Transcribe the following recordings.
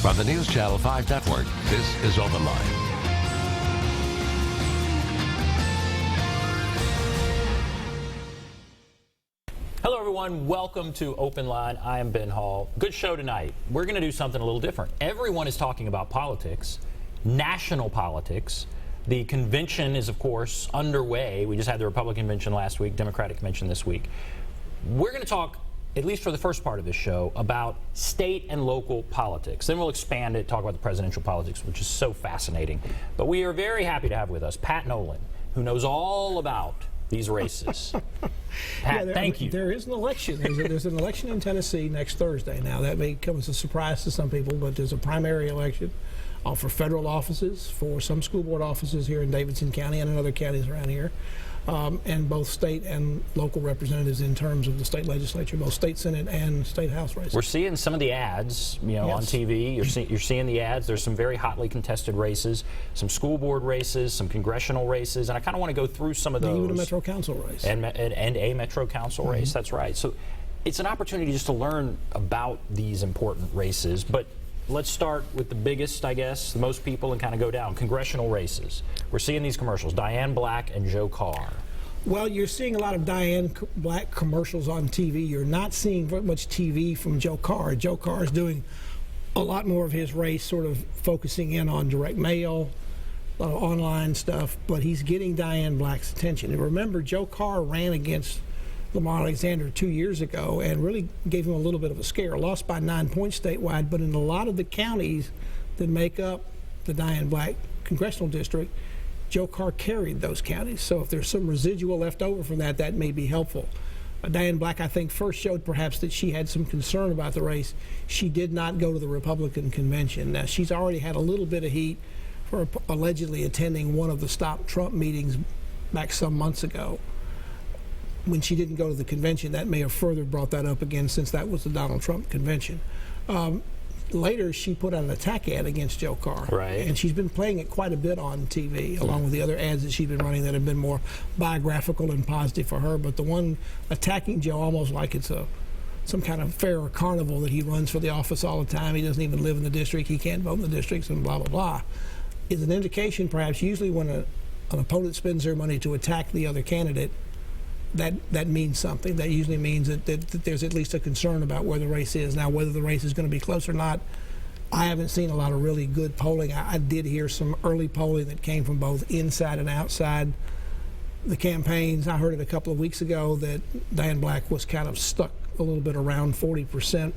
From the News Channel 5 Network, this is OpenLine. Hello, everyone. Welcome to Open Line. I am Ben Hall. Good show tonight. We're going to do something a little different. Everyone is talking about politics, national politics. The convention is, of course, underway. We just had the Republican convention last week, Democratic convention this week. We're going to talk, at least for the first part of this show, about state and local politics. Then we'll expand it, talk about the presidential politics, which is so fascinating. But we are very happy to have with us Pat Nolan, who knows all about these races. Pat, thank you. There is an election. There's an election in Tennessee next Thursday. Now, that may come as a surprise to some people, but there's a primary election for federal offices, for some school board offices here in Davidson County and in other counties around here, and both state and local representatives in terms of the state legislature, both state senate and state house races. We're seeing some of the ads, on TV. You're seeing the ads. There's some very hotly contested races, some school board races, some congressional races, and I kind of want to go through some of those. Even a Metro Council race. And a Metro Council race, that's right. So it's an opportunity just to learn about these important races, but let's start with the biggest, I guess, the most people, and kind of go down. Congressional races. We're seeing these commercials, Diane Black and Joe Carr. Well, you're seeing a lot of Diane Black commercials on TV. You're not seeing very much TV from Joe Carr. Joe Carr is doing a lot more of his race sort of focusing in on direct mail, online stuff, but he's getting Diane Black's attention. And remember, Joe Carr ran against Lamar Alexander 2 years ago and really gave him a little bit of a scare. Lost by 9 points statewide, but in a lot of the counties that make up the Diane Black congressional district, Joe Carr carried those counties. So if there's some residual left over from that, that may be helpful. Diane Black, I think, first showed perhaps that she had some concern about the race. She did not go to the Republican convention. Now, she's already had a little bit of heat for allegedly attending one of the Stop Trump meetings back some months ago. When she didn't go to the convention, that may have further brought that up again, since that was the Donald Trump convention. Later, she put out an attack ad against Joe Carr. Right. And she's been playing it quite a bit on TV, along with the other ads that she's been running that have been more biographical and positive for her. But the one attacking Joe, almost like it's some kind of fair or carnival, that he runs for the office all the time, he doesn't even live in the district, he can't vote in the districts, and blah, blah, blah, is an indication, perhaps, usually when an opponent spends their money to attack the other candidate, that means something. That usually means that there's at least a concern about where the race is. Now, whether the race is going to be close or not, I haven't seen a lot of really good polling. I did hear some early polling that came from both inside and outside the campaigns. I heard it a couple of weeks ago that Diane Black was kind of stuck a little bit around 40%,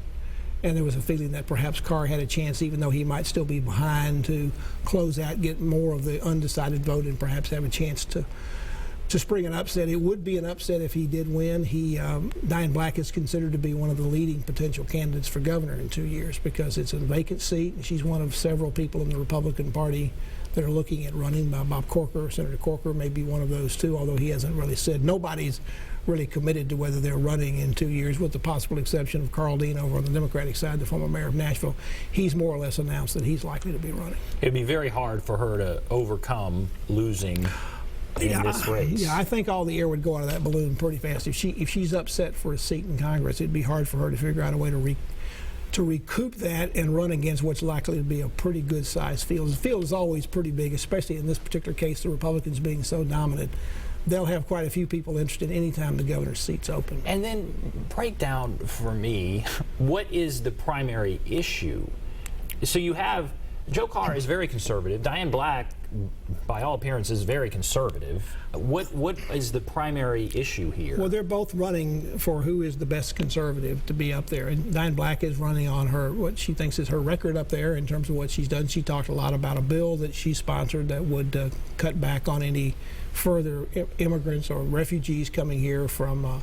and there was a feeling that perhaps Carr had a chance, even though he might still be behind, to close out, get more of the undecided vote, and perhaps have a chance to spring an upset. It would be an upset if he did win. Diane Black is considered to be one of the leading potential candidates for governor in 2 years, because it's a vacant seat, and she's one of several people in the Republican Party that are looking at running. Bob Corker, Senator Corker, may be one of those too, although he hasn't really said. Nobody's really committed to whether they're running in 2 years, with the possible exception of Carl Dean over on the Democratic side, the former mayor of Nashville. He's more or less announced that he's likely to be running. It'd be very hard for her to overcome losing in this race. Yeah, I think all the air would go out of that balloon pretty fast. If she's upset for a seat in Congress, it'd be hard for her to figure out a way to recoup that and run against what's likely to be a pretty good-sized field. The field is always pretty big, especially in this particular case, the Republicans being so dominant. They'll have quite a few people interested anytime the governor's seat's open. And then break down for me, what is the primary issue? So you have Joe Carr is very conservative. Diane Black, by all appearances, is very conservative. What is the primary issue here? Well, they're both running for who is the best conservative to be up there. And Diane Black is running on what she thinks is her record up there in terms of what she's done. She talked a lot about a bill that she sponsored that would cut back on any further immigrants or refugees coming here from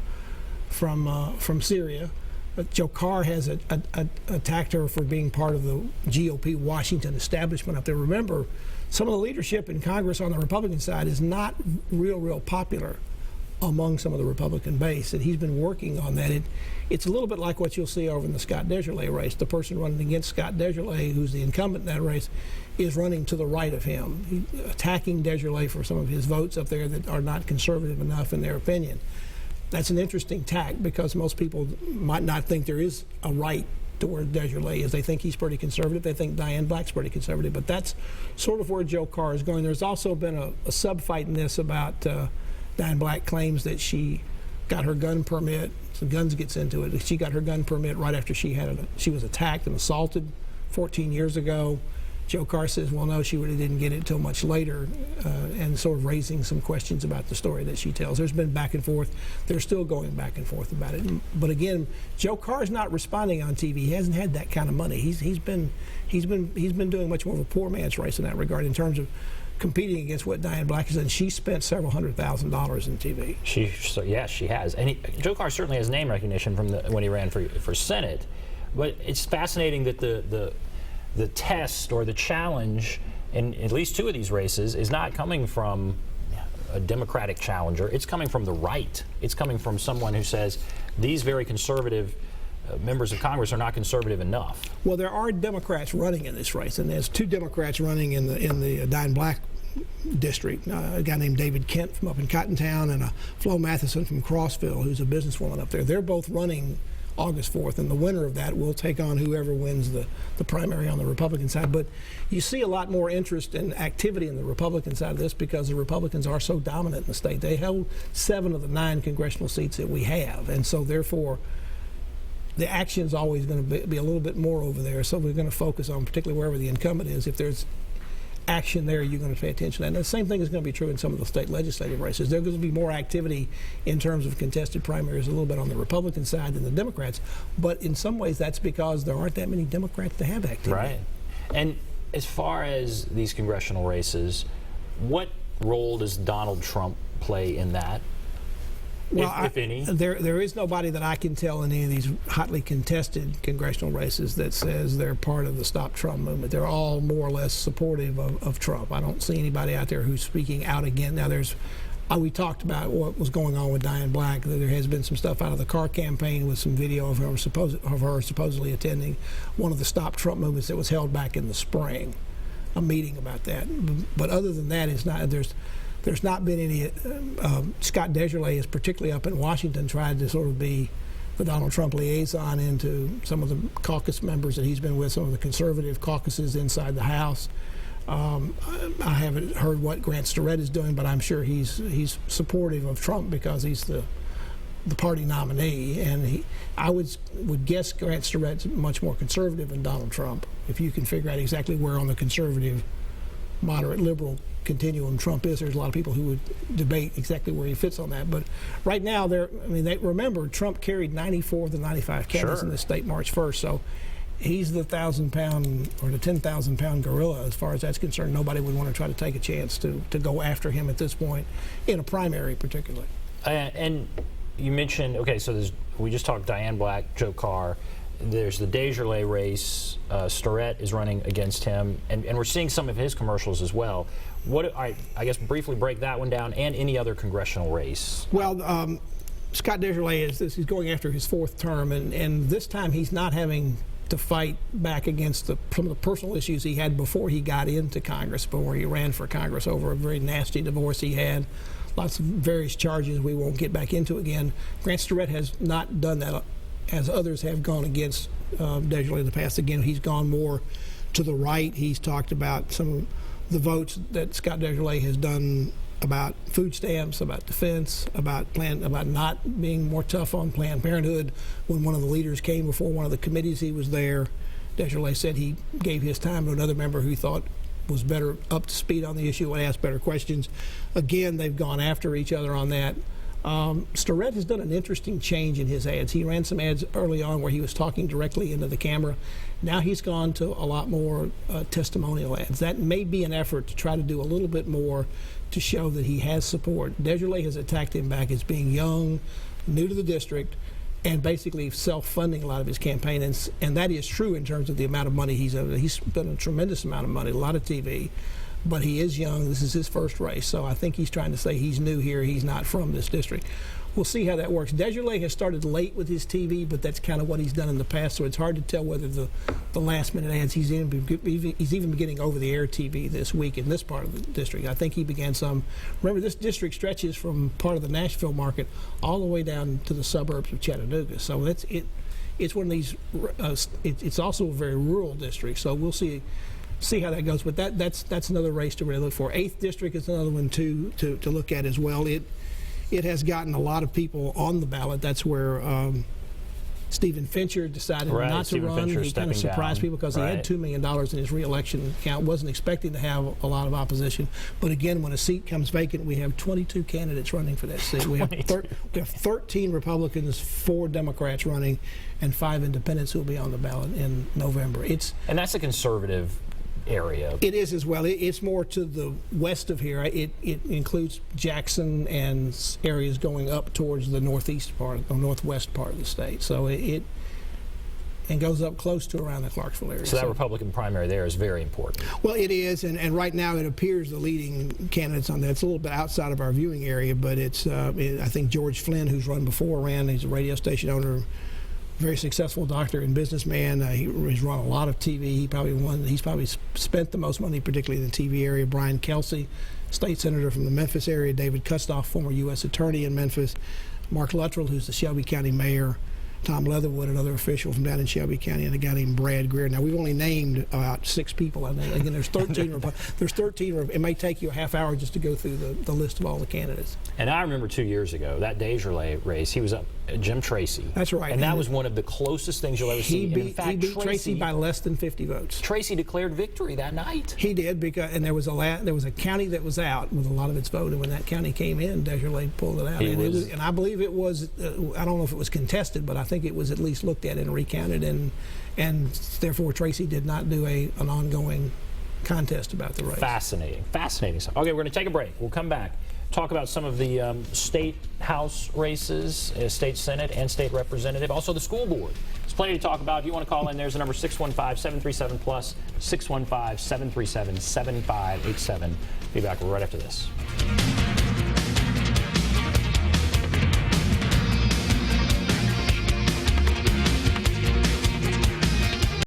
Syria. Joe Carr has attacked her for being part of the GOP Washington establishment up there. Remember, some of the leadership in Congress on the Republican side is not real popular among some of the Republican base, and he's been working on that. It's a little bit like what you'll see over in the Scott Desjarlais race. The person running against Scott Desjarlais, who's the incumbent in that race, is running to the right of him, attacking Desjarlais for some of his votes up there that are not conservative enough in their opinion. That's an interesting tack, because most people might not think there is a right to where Desjardins is. They think he's pretty conservative. They think Diane Black's pretty conservative. But that's sort of where Joe Carr is going. There's also been a sub-fight in this about Diane Black claims that she got her gun permit. Some guns gets into it. She got her gun permit right after she was attacked and assaulted 14 years ago. Joe Carr says, well, no, she really didn't get it until much later, and sort of raising some questions about the story that she tells. There's been back and forth. They're still going back and forth about it. But again, Joe Carr's not responding on TV. He hasn't had that kind of money. He's been doing much more of a poor man's race in that regard in terms of competing against what Diane Black has done. She spent several $100,000 in TV. She has. And Joe Carr certainly has name recognition from when he ran for Senate. But it's fascinating that the test or the challenge in at least two of these races is not coming from a Democratic challenger. It's coming from the right. It's coming from someone who says these very conservative members of Congress are not conservative enough. Well, there are Democrats running in this race, and there's two Democrats running in the Diane Black district. A guy named David Kent from up in Cottontown and Flo Matheson from Crossville, who's a businesswoman up there. They're both running August 4th, and the winner of that will take on whoever wins the primary on the Republican side. But you see a lot more interest and activity in the Republican side of this because the Republicans are so dominant in the state. They held 7 of the 9 congressional seats that we have, and so therefore the action is always going to be a little bit more over there. So we're going to focus on, particularly wherever the incumbent is, if there's action there, you're going to pay attention to that. And the same thing is going to be true in some of the state legislative races. There's going to be more activity in terms of contested primaries a little bit on the Republican side than the Democrats. But in some ways, that's because there aren't that many Democrats to have activity. Right. And as far as these congressional races, what role does Donald Trump play in that? Well, if any? There is nobody that I can tell in any of these hotly contested congressional races that says they're part of the Stop Trump movement. They're all more or less supportive of Trump. I don't see anybody out there who's speaking out again. Now, we talked about what was going on with Diane Black. There has been some stuff out of the Carr campaign with some video of her supposedly attending one of the Stop Trump movements that was held back in the spring, a meeting about that. But other than that, there's not been any. Scott Desjardins is particularly up in Washington tried to sort of be the Donald Trump liaison into some of the caucus members that he's been with, some of the conservative caucuses inside the House. I haven't heard what Grant Storrett is doing, but I'm sure he's supportive of Trump because he's the party nominee. And I would guess Grant Storrett's much more conservative than Donald Trump. If you can figure out exactly where on the conservative, moderate, liberal continuum Trump is, there's a lot of people who would debate exactly where he fits on that. But right now, remember Trump carried 94 of the 95 counties in the state March 1st, so he's the 1,000-pound or the 10,000-pound gorilla as far as that's concerned. Nobody would want to try to take a chance to go after him at this point in a primary, particularly. And you mentioned, okay, so we just talked Diane Black, Joe Carr. There's the Desjardins race. Storrett is running against him, and we're seeing some of his commercials as well. I guess briefly break that one down and any other congressional race. Well, Scott Desjardins he's going after his 4th term, and this time he's not having to fight back against some of the personal issues he had before he got into Congress, before he ran for Congress over a very nasty divorce he had. Lots of various charges we won't get back into again. Grant Storrett has not done that as others have gone against Desjardins in the past. Again, he's gone more to the right. He's talked about some of the votes that Scott Desjardins has done about food stamps, about defense, about not being more tough on Planned Parenthood. When one of the leaders came before one of the committees he was there, Desjardins said he gave his time to another member who he thought was better up to speed on the issue and asked better questions. Again, they've gone after each other on that. Storrett has done an interesting change in his ads. He ran some ads early on where he was talking directly into the camera. Now he's gone to a lot more testimonial ads. That may be an effort to try to do a little bit more to show that he has support. Desjardins has attacked him back as being young, new to the district, and basically self-funding a lot of his campaign. And that is true in terms of the amount of money he's spent a tremendous amount of money, a lot of TV. But he is young. This is his first race. So I think he's trying to say he's new here. He's not from this district. We'll see how that works. Desjardins has started late with his TV, but that's kind of what he's done in the past. So it's hard to tell whether the last-minute ads, he's even beginning over-the-air TV this week in this part of the district. I think he began some. Remember, this district stretches from part of the Nashville market all the way down to the suburbs of Chattanooga. So it's one of these. It's also a very rural district, so we'll see how that goes. But that's another race to really look for. 8th district is another one to look at as well. It has gotten a lot of people on the ballot. That's where Stephen Fincher decided not to run. He kind of surprised people because he had $2 million in his reelection account. Wasn't expecting to have a lot of opposition. But again, when a seat comes vacant, we have 22 candidates running for that seat. We have 13 Republicans, 4 Democrats running, and 5 independents who will be on the ballot in November. And that's a conservative area. It is as well. It's more to the west of here. It includes Jackson and areas going up towards the northeast part, or northwest part of the state. So it goes up close to around the Clarksville area. So that Republican primary there is very important. Well, it is, and right now it appears the leading candidates on that. It's a little bit outside of our viewing area, but I think George Flynn, who's run before, he's a radio station owner, very successful doctor and businessman. He's run a lot of TV. He's probably spent the most money, particularly in the TV area. Brian Kelsey, state senator from the Memphis area. David Kustoff, former U.S. attorney in Memphis. Mark Luttrell, who's the Shelby County mayor. Tom Leatherwood, another official from down in Shelby County, and a guy named Brad Greer. Now, we've only named about 6 people. I think. Again, there's 13. There's 13. It may take you a half hour just to go through the list of all the candidates. And I remember 2 years ago, that Desjardins race, he was up Jim Tracy. That's right. And that was one of the closest things you'll ever see. He beat Tracy by less than 50 votes. Tracy declared victory that night. He did, and there was a county that was out with a lot of its vote, and when that county came in, Desjardins pulled it out. And I believe it was, I don't know if it was contested, but I think it was at least looked at and recounted, and therefore Tracy did not do an ongoing contest about the race. Fascinating stuff. Okay, we're going to take a break. We'll come back, talk about some of the state house races, state senate and state representative, also the school board. There's plenty to talk about. If you want to call in, there's the number 615-737-PLUS, 615-737-7587. Be back right after this.